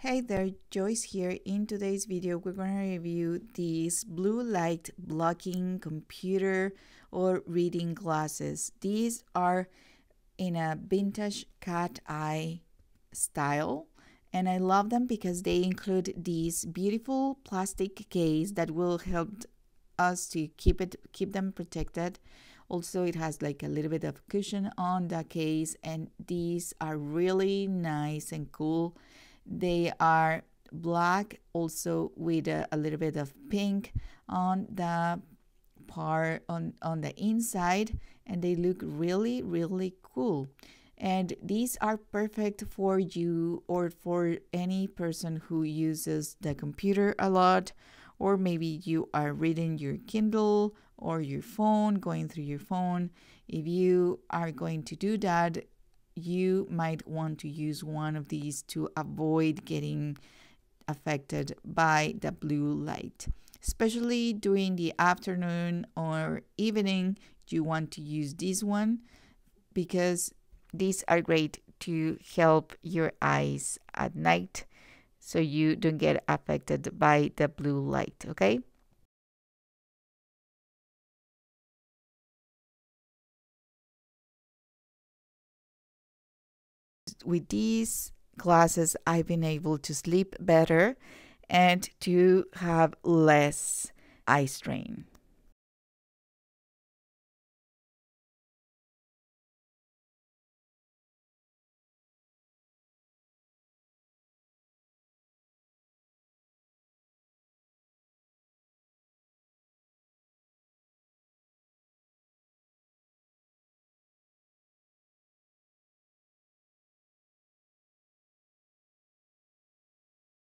Hey there, Joyce here. In today's video, we're going to review these blue light blocking computer or reading glasses. These are in a vintage cat eye style, and I love them because they include these beautiful plastic case that will help us to keep them protected. Also, it has like a little bit of cushion on the case, and these are really nice and cool. They are black also with a little bit of pink on the part on the inside, and they look really cool. And these are perfect for you or for any person who uses the computer a lot, or maybe you are reading your Kindle or your phone, going through your phone. If you are going to do that, you might want to use one of these to avoid getting affected by the blue light. Especially during the afternoon or evening, you want to use this one because these are great to help your eyes at night so you don't get affected by the blue light, okay? With these glasses, I've been able to sleep better and to have less eye strain.